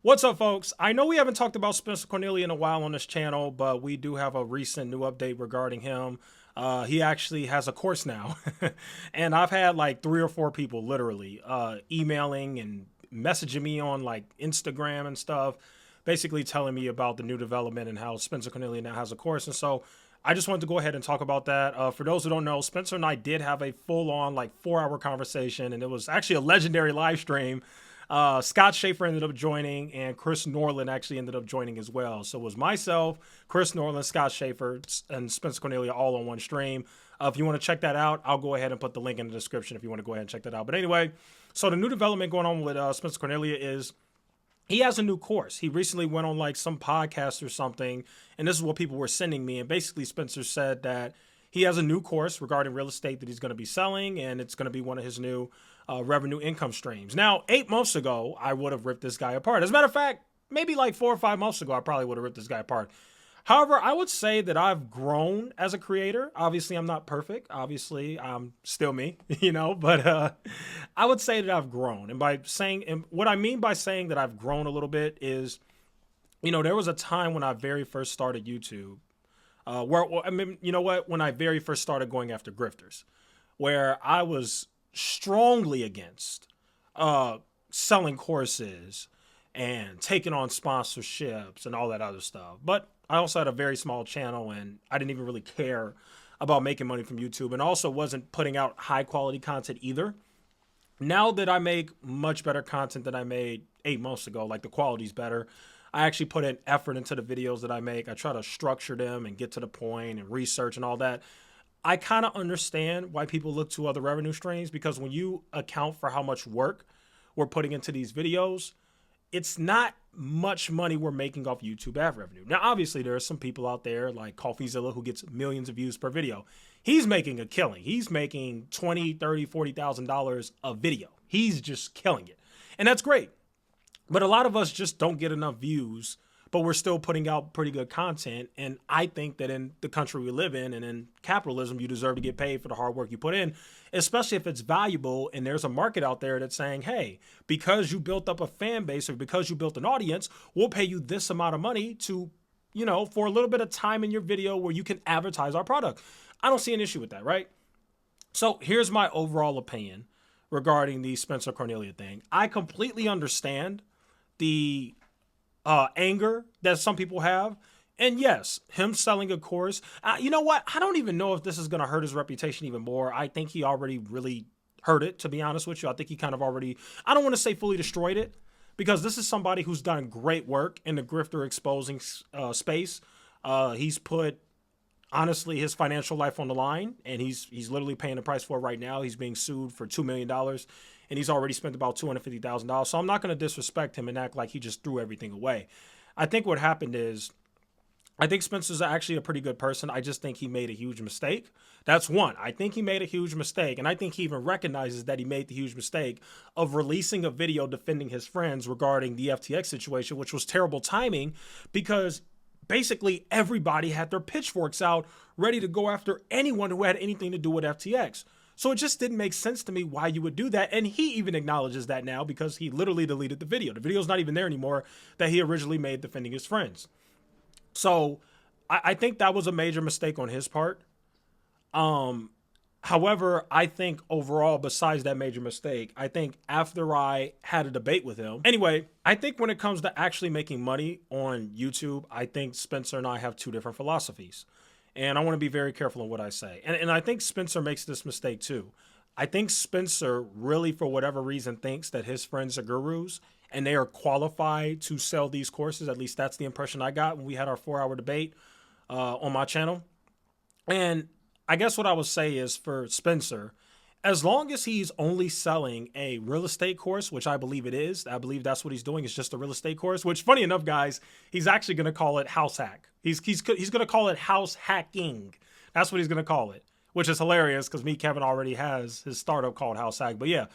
What's up, folks? I know we haven't talked about Spencer Cornelia in a while on this channel, but we do have a recent new update regarding him. He actually has a course now. And I've had like 3 or 4 people literally emailing and messaging me on like Instagram and stuff, basically telling me about the new development and how Spencer Cornelia now has a course. And so I just wanted to go ahead and talk about that. For those who don't know, Spencer and I did have a full on like 4 hour conversation, and it was actually a legendary live stream. Scott Schaefer ended up joining, and Chris Norland actually ended up joining as well. So it was myself, Chris Norland, Scott Schaefer, and Spencer Cornelia all on one stream. If you want to check that out, I'll go ahead and put the link in the description if you want to go ahead and check that out. But anyway, so the new development going on with Spencer Cornelia is he has a new course. He recently went on like some podcast or something, and this is what people were sending me. And basically, Spencer said that he has a new course regarding real estate that he's going to be selling, and it's going to be one of his new revenue income streams. Now, 8 months ago, I would have ripped this guy apart. As a matter of fact, maybe like 4 or 5 months ago, I probably would have ripped this guy apart. However, I would say that I've grown as a creator. Obviously, I'm not perfect. Obviously, I'm still me, but I would say that I've grown. And what I mean by saying that I've grown a little bit is, there was a time when I very first started YouTube, when I very first started going after grifters, where I was strongly against selling courses and taking on sponsorships and all that other stuff. But I also had a very small channel, and I didn't even really care about making money from YouTube, and also wasn't putting out high quality content either. Now that I make much better content than I made 8 months ago, like the quality's better. I actually put in effort into the videos that I make. I try to structure them and get to the point and research and all that. I kind of understand why people look to other revenue streams, because when you account for how much work we're putting into these videos, it's not much money we're making off YouTube ad revenue. Now, obviously, there are some people out there like CoffeeZilla who gets millions of views per video. He's making a killing. He's making $20, $30, $40,000 a video. He's just killing it. And that's great. But a lot of us just don't get enough views, but we're still putting out pretty good content. And I think that in the country we live in and in capitalism, you deserve to get paid for the hard work you put in, especially if it's valuable and there's a market out there that's saying, hey, because you built up a fan base or because you built an audience, we'll pay you this amount of money to, for a little bit of time in your video where you can advertise our product. I don't see an issue with that, right? So here's my overall opinion regarding the Spencer Cornelia thing. I completely understand the anger that some people have. And yes, him selling a course, you know what? I don't even know if this is going to hurt his reputation even more. I think he already really hurt it, to be honest with you. I think he kind of already, I don't want to say fully destroyed it, because this is somebody who's done great work in the grifter exposing space. He's put, honestly, his financial life on the line, and he's literally paying the price for it right now. He's being sued for $2 million, and he's already spent about $250,000. So I'm not going to disrespect him and act like he just threw everything away. I think what happened is, I think Spencer's actually a pretty good person. I just think he made a huge mistake. That's one. I think he made a huge mistake, and I think he even recognizes that he made the huge mistake of releasing a video defending his friends regarding the FTX situation, which was terrible timing, because basically everybody had their pitchforks out ready to go after anyone who had anything to do with FTX. So it just didn't make sense to me why you would do that. And he even acknowledges that now, because he literally deleted the video. The video's not even there anymore that he originally made defending his friends. So I think that was a major mistake on his part. However, I think overall, besides that major mistake, I think after I had a debate with him, anyway, I think when it comes to actually making money on YouTube, I think Spencer and I have 2 different philosophies. And I want to be very careful in what I say. And I think Spencer makes this mistake too. I think Spencer really, for whatever reason, thinks that his friends are gurus and they are qualified to sell these courses. At least that's the impression I got when we had our 4-hour debate on my channel. And I guess what I would say is, for Spencer, as long as he's only selling a real estate course, which I believe it is, I believe that's what he's doing, is just a real estate course, which, funny enough, guys, he's actually going to call it house hack. He's going to call it house hacking. That's what he's going to call it, which is hilarious because Kevin already has his startup called House Hack. But yeah,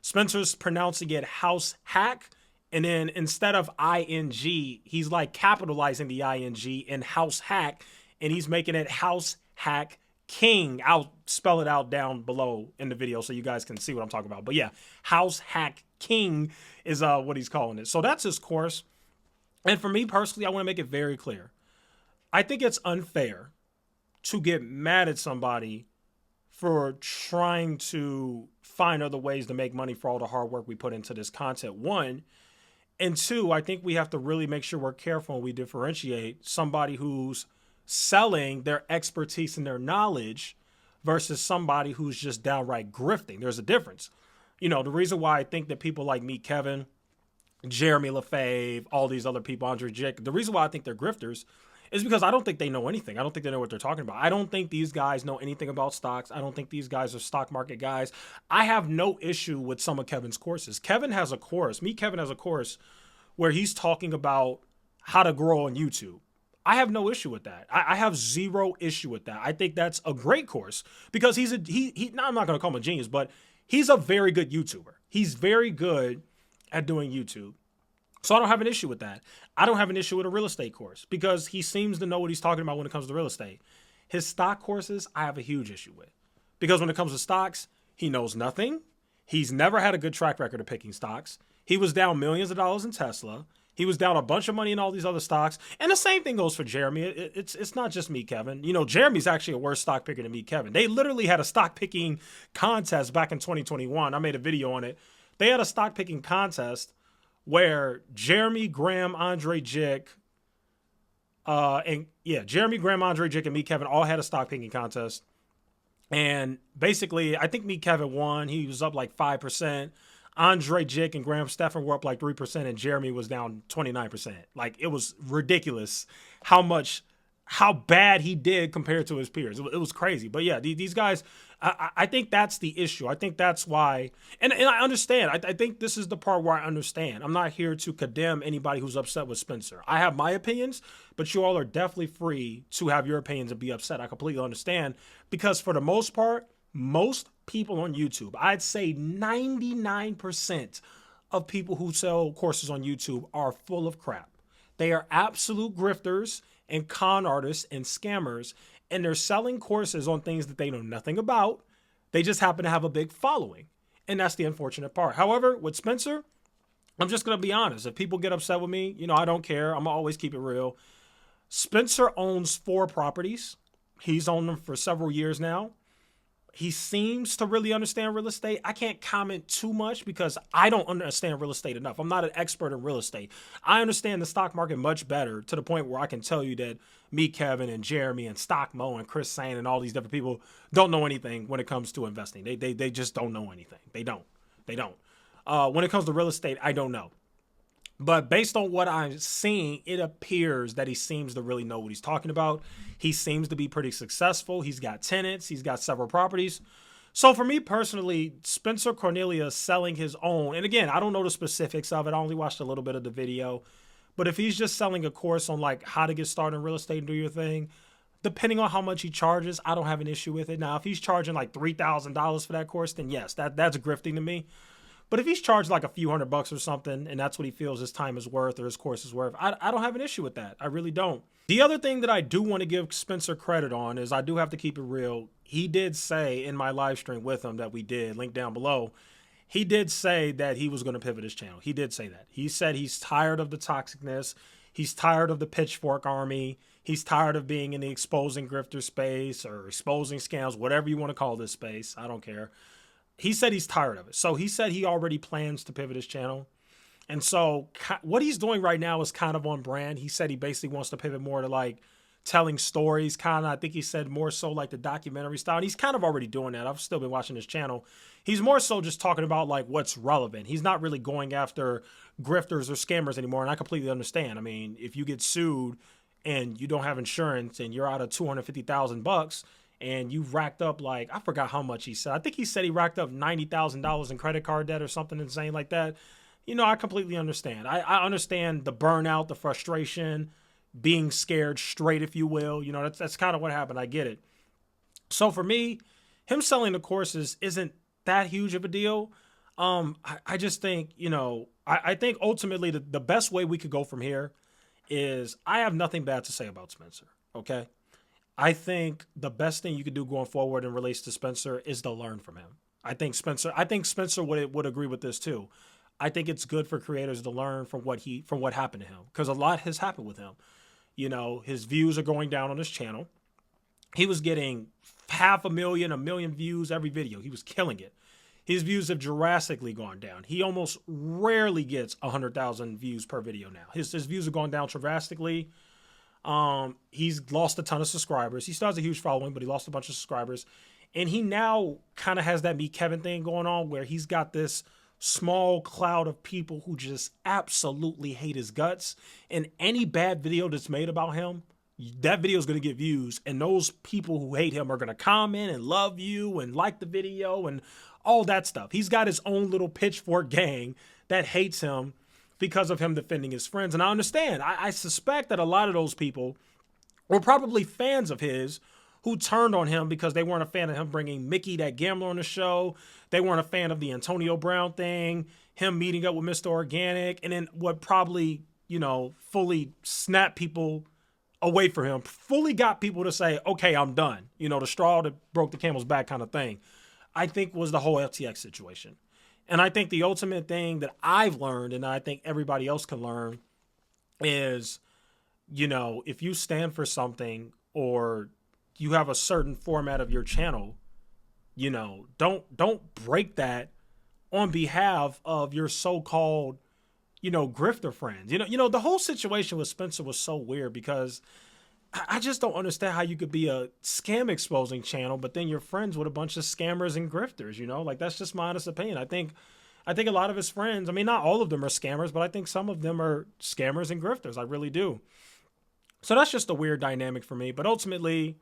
Spencer's pronouncing it house hack. And then instead of ing, he's like capitalizing the ing in house hack, and he's making it house hack King. I'll spell it out down below in the video so you guys can see what I'm talking about. But yeah, House Hack King is what he's calling it. So that's his course. And for me personally, I want to make it very clear. I think it's unfair to get mad at somebody for trying to find other ways to make money for all the hard work we put into this content. One, and two, I think we have to really make sure we're careful and we differentiate somebody who's selling their expertise and their knowledge versus somebody who's just downright grifting. There's a difference. You know, the reason why I think that people like me, Kevin, Jeremy LaFave, all these other people, Andre Jake, the reason why I think they're grifters is because I don't think they know anything. I don't think they know what they're talking about. I don't think these guys know anything about stocks. I don't think these guys are stock market guys. I have no issue with some of Kevin's courses. Kevin has a course. Kevin has a course where he's talking about how to grow on YouTube. I have no issue with that. I have zero issue with that. I think that's a great course because now I'm not going to call him a genius, but he's a very good YouTuber. He's very good at doing YouTube. So I don't have an issue with that. I don't have an issue with a real estate course because he seems to know what he's talking about when it comes to real estate. His stock courses, I have a huge issue with because when it comes to stocks, he knows nothing. He's never had a good track record of picking stocks. He was down millions of dollars in Tesla. He was down a bunch of money in all these other stocks. And the same thing goes for Jeremy. It's not just me, Kevin. You know, Jeremy's actually a worse stock picker than me, Kevin. They literally had a stock picking contest back in 2021. I made a video on it. They had a stock picking contest where Jeremy, Graham, Andre Jick, Jeremy, Graham, Andre Jick, and me, Kevin, all had a stock picking contest. And basically, I think me, Kevin won. He was up like 5%. Andre Jick and Graham Stephan were up like 3%, and Jeremy was down 29%. Like, it was ridiculous how bad he did compared to his peers. It was crazy. But yeah, these guys, I think that's the issue. I think that's why, and I understand. I think this is the part where I understand. I'm not here to condemn anybody who's upset with Spencer. I have my opinions, but you all are definitely free to have your opinions and be upset. I completely understand because for the most part, most people on YouTube, I'd say 99% of people who sell courses on YouTube are full of crap. They are absolute grifters and con artists and scammers, and they're selling courses on things that they know nothing about. They just happen to have a big following, and that's the unfortunate part. However, with Spencer, I'm just going to be honest. If people get upset with me, you know, I don't care. I'm going to always keep it real. Spencer owns 4 properties. He's owned them for several years now. He seems to really understand real estate. I can't comment too much because I don't understand real estate enough. I'm not an expert in real estate. I understand the stock market much better to the point where I can tell you that me, Kevin, and Jeremy, and Stock Mo, and Chris Sane, and all these different people don't know anything when it comes to investing. They just don't know anything. They don't. When it comes to real estate, I don't know. But based on what I'm seeing, it appears that he seems to really know what he's talking about. He seems to be pretty successful. He's got tenants. He's got several properties. So for me personally, Spencer Cornelia is selling his own. And again, I don't know the specifics of it. I only watched a little bit of the video. But if he's just selling a course on like how to get started in real estate and do your thing, depending on how much he charges, I don't have an issue with it. Now, if he's charging like $3,000 for that course, then yes, that's grifting to me. But if he's charged like a few $100 or something, and that's what he feels his time is worth or his course is worth, I don't have an issue with that. I really don't. The other thing that I do want to give Spencer credit on is I do have to keep it real. He did say in my live stream with him that we did, link down below, he did say that he was going to pivot his channel. He did say that. He said he's tired of the toxicness. He's tired of the pitchfork army. He's tired of being in the exposing grifter space or exposing scams, whatever you want to call this space. I don't care. He said he's tired of it. So he said he already plans to pivot his channel. And so what he's doing right now is kind of on brand. He said he basically wants to pivot more to like telling stories, kind of, I think he said more so like the documentary style. And he's kind of already doing that. I've still been watching his channel. He's more so just talking about like what's relevant. He's not really going after grifters or scammers anymore. And I completely understand. I mean, if you get sued and you don't have insurance and you're out of $250,000 and you've racked up like, I forgot how much he said. I think he said he racked up $90,000 in credit card debt or something insane like that. You know, I completely understand. I understand the burnout, the frustration, being scared straight, if you will. You know, that's kind of what happened. I get it. So for me, him selling the courses isn't that huge of a deal. I just think, you know, I think ultimately the best way we could go from here is I have nothing bad to say about Spencer, okay? I think the best thing you could do going forward in relation to Spencer is to learn from him. I think Spencer would agree with this too. I think it's good for creators to learn from what happened to him, because a lot has happened with him. You know, his views are going down on his channel. He was getting 500,000, 1,000,000 views every video. He was killing it. His views have drastically gone down. He almost rarely gets 100,000 views per video now. His views have gone down drastically. He's lost a ton of subscribers. He still has a huge following, but he lost a bunch of subscribers. And he now kind of has that Meet Kevin thing going on, where he's got this small cloud of people who just absolutely hate his guts. And any bad video that's made about him, that video is going to get views. And those people who hate him are going to comment and love you and like the video and all that stuff. He's got his own little pitchfork gang that hates him because of him defending his friends. And I understand. I suspect that a lot of those people were probably fans of his who turned on him because they weren't a fan of him bringing Mickey, that gambler, on the show. They weren't a fan of the Antonio Brown thing, him meeting up with Mr. Organic, and then what probably, you know, fully snapped people away from him, fully got people to say, okay, I'm done. You know, the straw that broke the camel's back kind of thing, I think was the whole FTX situation. And I think the ultimate thing that I've learned, and I think everybody else can learn, is, you know, if you stand for something or you have a certain format of your channel, you know, don't break that on behalf of your so-called, you know, grifter friends. You know, the whole situation with Spencer was so weird, because I just don't understand how you could be a scam exposing channel, but then you're friends with a bunch of scammers and grifters, you know? Like, that's just my honest opinion. I think a lot of his friends, I mean, not all of them are scammers, but I think some of them are scammers and grifters. I really do. So that's just a weird dynamic for me. But ultimately,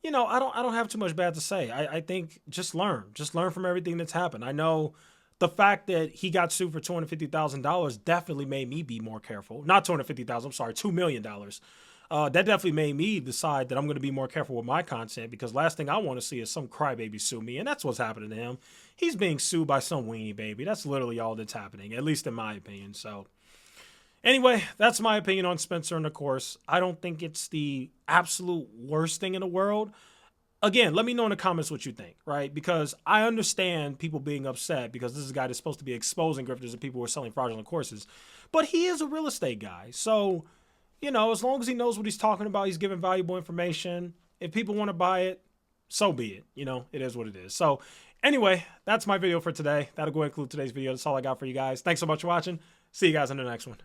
you know, I don't have too much bad to say. I think just learn from everything that's happened. I know the fact that he got sued for $250,000 definitely made me be more careful. Not $250,000, I'm sorry, $2 million. That definitely made me decide that I'm going to be more careful with my content, because last thing I want to see is some crybaby sue me. And that's what's happening to him. He's being sued by some weenie baby. That's literally all that's happening, at least in my opinion. So anyway, that's my opinion on Spencer. And of course, I don't think it's the absolute worst thing in the world. Again, let me know in the comments what you think, right? Because I understand people being upset, because this is a guy that's supposed to be exposing grifters and people who are selling fraudulent courses. But he is a real estate guy. So, you know, as long as he knows what he's talking about, he's giving valuable information. If people want to buy it, so be it. You know, it is what it is. So anyway, that's my video for today. That'll go ahead and conclude today's video. That's all I got for you guys. Thanks so much for watching. See you guys in the next one.